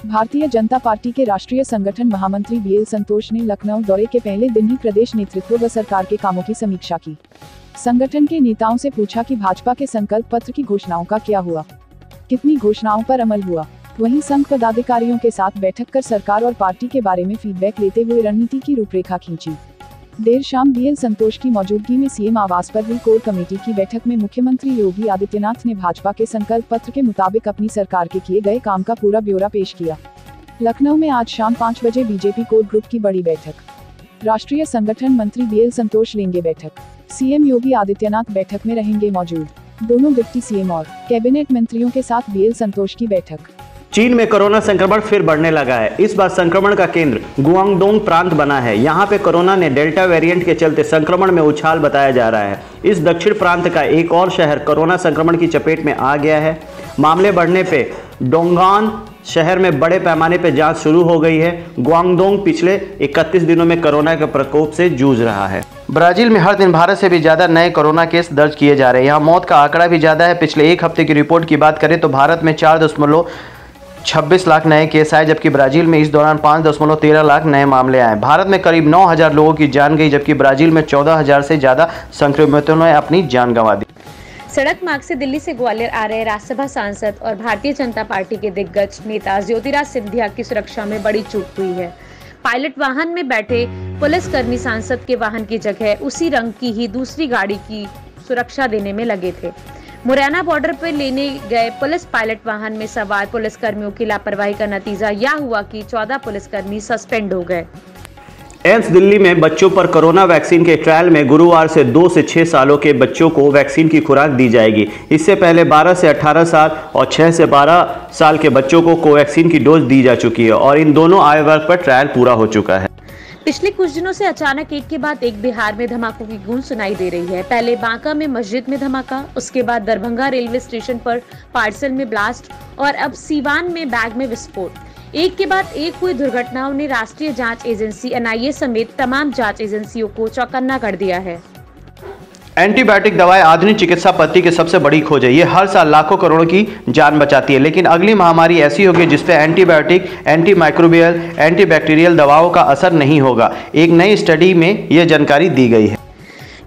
Bharatiya Janata party के राष्ट्रीय संगठन महामंत्री बीएल संतोष ने लखनऊ दौरे के पहले दिन ही प्रदेश नेतृत्व व सरकार के कामों की समीक्षा की। संगठन के नेताओं से पूछा कि भाजपा के संकल्प पत्र की घोषणाओं का क्या हुआ, कितनी घोषणाओं पर अमल हुआ। वहीं संघ पदाधिकारियों के साथ बैठक कर सरकार और पार्टी के बारे में फीडबैक लेते हुए रणनीति की रूपरेखा खींची। देर शाम बीएल संतोष की मौजूदगी में सीएम आवास पर हुई कोर कमेटी की बैठक में मुख्यमंत्री योगी आदित्यनाथ ने भाजपा के संकल्प पत्र के मुताबिक अपनी सरकार के किए गए काम का पूरा ब्यौरा पेश किया। लखनऊ में आज शाम 5 बजे बीजेपी कोर ग्रुप की बड़ी बैठक। राष्ट्रीय संगठन मंत्री बीएल संतोष लेंगे बैठक। सीएम योगी आदित्यनाथ बैठक में रहेंगे मौजूद। दोनों डिप्टी सीएम और कैबिनेट मंत्रियों के साथ बीएल संतोष की बैठक। चीन में कोरोना संक्रमण फिर बढ़ने लगा है। इस बार संक्रमण का केंद्र गुआंगडोंग प्रांत बना है। यहाँ पे कोरोना ने डेल्टा वेरिएंट के चलते संक्रमण में उछाल बताया जा रहा है। इस दक्षिण प्रांत का एक और शहर कोरोना संक्रमण की चपेट में आ गया है। मामले बढ़ने पे डोंगान शहर में बड़े पैमाने पर जांच शुरू हो गई है। गुआंगडोंग पिछले 31 दिनों में कोरोना के प्रकोप से जूझ रहा है। ब्राजील में हर दिन भारत से भी ज्यादा नए कोरोना केस दर्ज किए जा रहे हैं। यहाँ मौत का आंकड़ा भी ज्यादा है। पिछले एक हफ्ते की रिपोर्ट की बात करें तो भारत में 4.26 लाख नए केस आए, जबकि ब्राजील में इस दौरान 5.13 लाख नए मामले आए। भारत में करीब 9,000 लोगों की जान गई, जबकि ब्राजील में 14,000 से ज्यादा संक्रमितों ने अपनी जान गंवा दी। सड़क मार्ग से दिल्ली से ग्वालियर आ रहे राज्यसभा सांसद और भारतीय जनता पार्टी के दिग्गज नेता ज्योतिराज सिंधिया की सुरक्षा में बड़ी चूक हुई है। पायलट वाहन में बैठे पुलिसकर्मी सांसद के वाहन की जगह उसी रंग की ही दूसरी गाड़ी की सुरक्षा देने में लगे थे। मुरैना बॉर्डर पर लेने गए पुलिस पायलट वाहन में सवार पुलिसकर्मियों की लापरवाही का नतीजा यह हुआ कि 14 पुलिसकर्मी सस्पेंड हो गए। एम्स दिल्ली में बच्चों पर कोरोना वैक्सीन के ट्रायल में गुरुवार से 2 से 6 सालों के बच्चों को वैक्सीन की खुराक दी जाएगी। इससे पहले 12 से 18 साल और 6 से 12 साल के बच्चों को कोवैक्सीन की डोज दी जा चुकी है और इन दोनों आयु वर्ग पर ट्रायल पूरा हो चुका है। पिछले कुछ दिनों से अचानक एक के बाद एक बिहार में धमाकों की गूंज सुनाई दे रही है। पहले बांका में मस्जिद में धमाका, उसके बाद दरभंगा रेलवे स्टेशन पर पार्सल में ब्लास्ट और अब सीवान में बैग में विस्फोट। एक के बाद एक हुई दुर्घटनाओं ने राष्ट्रीय जांच एजेंसी एनआईए समेत तमाम जांच एजेंसियों को चौकन्ना कर दिया है। एंटीबायोटिक दवाएं आधुनिक चिकित्सा पद्धति की सबसे बड़ी खोज है। ये हर साल लाखों करोड़ों की जान बचाती है, लेकिन अगली महामारी ऐसी होगी जिस पे एंटीबायोटिक, एंटीमाइक्रोबियल, एंटीबैक्टीरियल दवाओं का असर नहीं होगा। एक नई स्टडी में यह जानकारी दी गई है।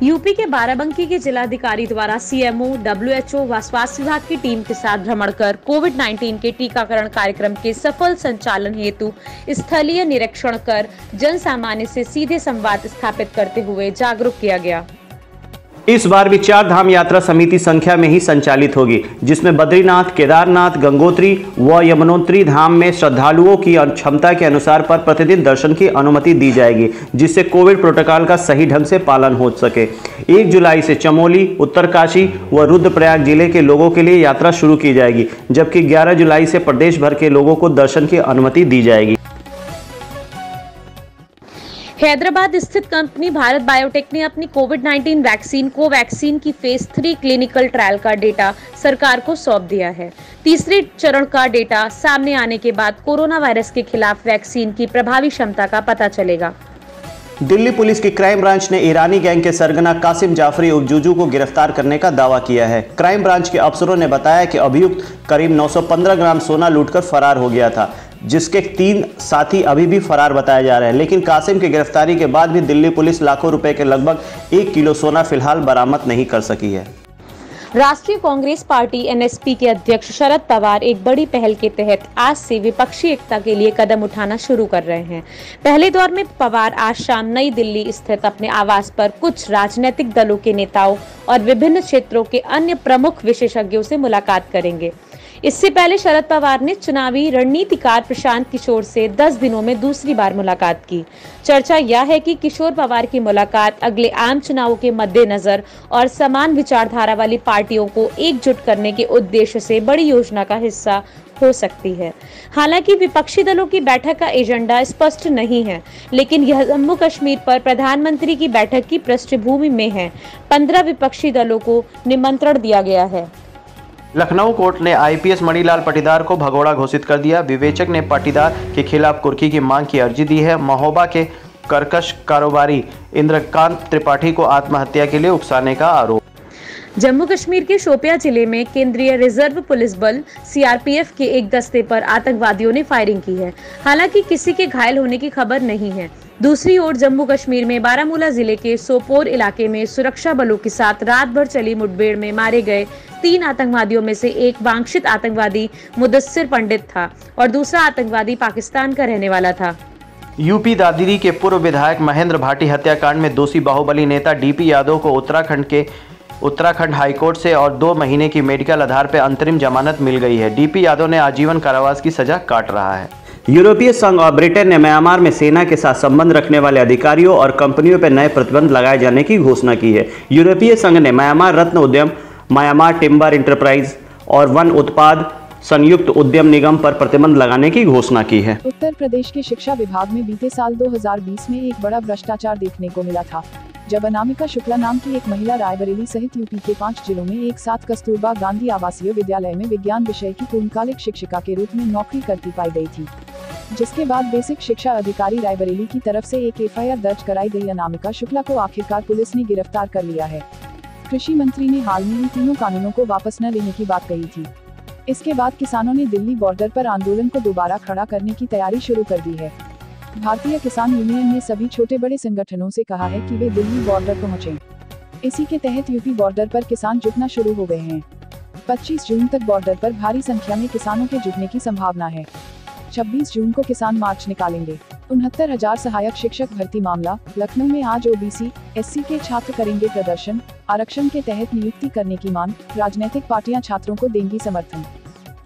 यूपी के बाराबंकी के जिलाधिकारी द्वारा सीएमओ, डब्ल्यूएचओ व स्वास्थ्य विभाग की टीम के साथ भ्रमण कर कोविड-19 के टीकाकरण कार्यक्रम के सफल संचालन हेतु स्थलीय निरीक्षण कर जन सामान्य से सीधे संवाद स्थापित करते हुए जागरूक किया गया। इस बार भी 4 धाम यात्रा समिति संख्या में ही संचालित होगी, जिसमें बद्रीनाथ, केदारनाथ, गंगोत्री व यमुनोत्री धाम में श्रद्धालुओं की क्षमता के अनुसार पर प्रतिदिन दर्शन की अनुमति दी जाएगी, जिससे कोविड प्रोटोकॉल का सही ढंग से पालन हो सके। 1 जुलाई से चमोली, उत्तरकाशी व रुद्रप्रयाग जिले के लोगों के लिए यात्रा शुरू की जाएगी, जबकि 11 जुलाई से प्रदेश भर के लोगों को दर्शन की अनुमति दी जाएगी। हैदराबाद स्थित कंपनी भारत बायोटेक ने अपनी कोविड-19 वैक्सीन कोवैक्सीन की फेज 3 क्लिनिकल ट्रायल का डेटा सरकार को सौंप दिया है। तीसरे चरण का डेटा सामने आने के बाद कोरोना वायरस के खिलाफ वैक्सीन की प्रभावी क्षमता का पता चलेगा। दिल्ली पुलिस की क्राइम ब्रांच ने ईरानी गैंग के सरगना कासिम जाफरी उर्फ जुजू को गिरफ्तार करने का दावा किया है। क्राइम ब्रांच के अफसरों ने बताया कि अभियुक्त करीब 915 ग्राम सोना लूटकर फरार हो गया था, जिसके 3 साथी अभी भी फरार बताए जा रहे हैं। लेकिन कासिम की गिरफ्तारी के बाद भी दिल्ली पुलिस लाखों रुपए के लगभग 1 किलो सोना फिलहाल बरामद नहीं कर सकी है। राष्ट्रीय कांग्रेस पार्टी एनएसपी के अध्यक्ष शरद पवार एक बड़ी पहल के तहत आज से विपक्षी एकता के लिए कदम उठाना शुरू कर रहे हैं। पहले दौर में पवार आज शाम नई दिल्ली स्थित अपने आवास पर कुछ राजनीतिक दलों के नेताओं और विभिन्न क्षेत्रों के अन्य प्रमुख विशेषज्ञों से मुलाकात करेंगे। इससे पहले शरद पवार ने चुनावी रणनीतिकार प्रशांत किशोर से 10 दिनों में दूसरी बार मुलाकात की। चर्चा यह है कि किशोर पवार की मुलाकात अगले आम चुनावों के मद्देनजर और समान विचारधारा वाली पार्टियों को एकजुट करने के उद्देश्य से बड़ी योजना का हिस्सा हो सकती है। हालांकि विपक्षी दलों की बैठक का एजेंडा स्पष्ट नहीं है, लेकिन यह जम्मू कश्मीर पर प्रधानमंत्री की बैठक की पृष्ठभूमि में है। 15 विपक्षी दलों को निमंत्रण दिया गया है। लखनऊ कोर्ट ने आईपीएस मणिलाल पाटीदार को भगोड़ा घोषित कर दिया। विवेचक ने पाटीदार के खिलाफ कुर्की की मांग की अर्जी दी है। महोबा के कर्कश कारोबारी इंद्रकांत त्रिपाठी को आत्महत्या के लिए उकसाने का आरोप। जम्मू कश्मीर के शोपियां जिले में केंद्रीय रिजर्व पुलिस बल सीआरपीएफ के एक दस्ते पर आतंकवादियों ने फायरिंग की है। हालांकि किसी के घायल होने की खबर नहीं है। दूसरी ओर जम्मू कश्मीर में बारामूला जिले के सोपोर इलाके में सुरक्षा बलों के साथ रात भर चली मुठभेड़ में मारे गए 3 आतंकवादियों में से एक वांछित आतंकवादी मुदस्सिर पंडित था और दूसरा आतंकवादी पाकिस्तान का रहने वाला था। यूपी दादरी के पूर्व विधायक महेंद्र भाटी हत्याकांड में दोषी बाहुबली नेता डीपी यादव को उत्तराखंड हाईकोर्ट से और 2 महीने की मेडिकल आधार पर अंतरिम जमानत मिल गई है। डीपी यादव ने आजीवन कारावास की सजा काट रहा है। यूरोपीय संघ और ब्रिटेन ने म्यांमार में सेना के साथ संबंध रखने वाले अधिकारियों और कंपनियों पर नए प्रतिबंध लगाए जाने की घोषणा की है। यूरोपीय संघ ने म्यांमार रत्न उद्यम, म्यांमार टिम्बर इंटरप्राइज और वन उत्पाद संयुक्त उद्यम निगम पर प्रतिबंध लगाने की घोषणा की है। उत्तर प्रदेश के शिक्षा विभाग में बीते साल 2020 में एक बड़ा भ्रष्टाचार देखने को मिला था, जब अनामिका शुक्ला नाम की एक महिला रायबरेली सहित यूपी के 5 जिलों में एक साथ कस्तूरबा गांधी आवासीय विद्यालय में विज्ञान विषय की पूर्णकालिक शिक्षिका के रूप में नौकरी करती पाई गई थी, जिसके बाद बेसिक शिक्षा अधिकारी रायबरेली की तरफ से एक एफआईआर दर्ज कराई गई। अनामिका शुक्ला को आखिरकार पुलिस ने गिरफ्तार कर लिया है। कृषि मंत्री ने हाल में इन तीनों कानूनों को वापस न लेने की बात कही थी। इसके बाद किसानों ने दिल्ली बॉर्डर पर आंदोलन को दोबारा खड़ा करने की तैयारी शुरू कर दी है। भारतीय किसान यूनियन ने सभी छोटे बड़े संगठनों से कहा है कि वे दिल्ली बॉर्डर पहुंचें। इसी के तहत यूपी बॉर्डर पर किसान जुटना शुरू हो गए हैं। 25 जून तक बॉर्डर पर भारी संख्या में किसानों के जुटने की संभावना है। 26 जून को किसान मार्च निकालेंगे। 69,000 सहायक शिक्षक भर्ती मामला। लखनऊ में आज ओबीसी, एससी के छात्र करेंगे प्रदर्शन। आरक्षण के तहत नियुक्ति करने की मांग। राजनीतिक पार्टियां छात्रों को देंगी समर्थन।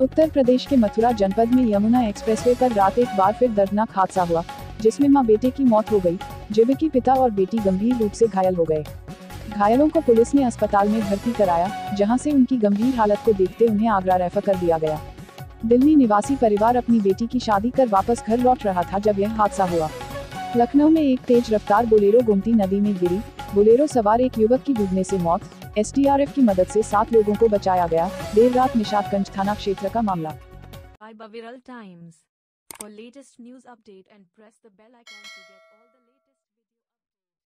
उत्तर प्रदेश के मथुरा जनपद में यमुना एक्सप्रेसवे पर रात एक बार फिर दर्दनाक हादसा हुआ, जिसमें मां बेटे की मौत हो गई, जबकि पिता और बेटी गंभीर रूप से घायल हो गए। घायलों को पुलिस ने अस्पताल में भर्ती कराया, जहां से उनकी गंभीर हालत को देखते उन्हें आगरा रेफर कर दिया गया। दिल्ली निवासी परिवार अपनी बेटी की शादी कर वापस घर लौट रहा था जब यह हादसा हुआ। लखनऊ में एक तेज रफ्तार बोलेरो गोमती नदी में गिरी। बोलेरो सवार एक युवक की डूबने से मौत। एसडीआरएफ की मदद से 7 लोगों को बचाया गया। देर रात निशादगंज थाना क्षेत्र का मामला। By Baviral Times. For latest news update and press the bell icon to get all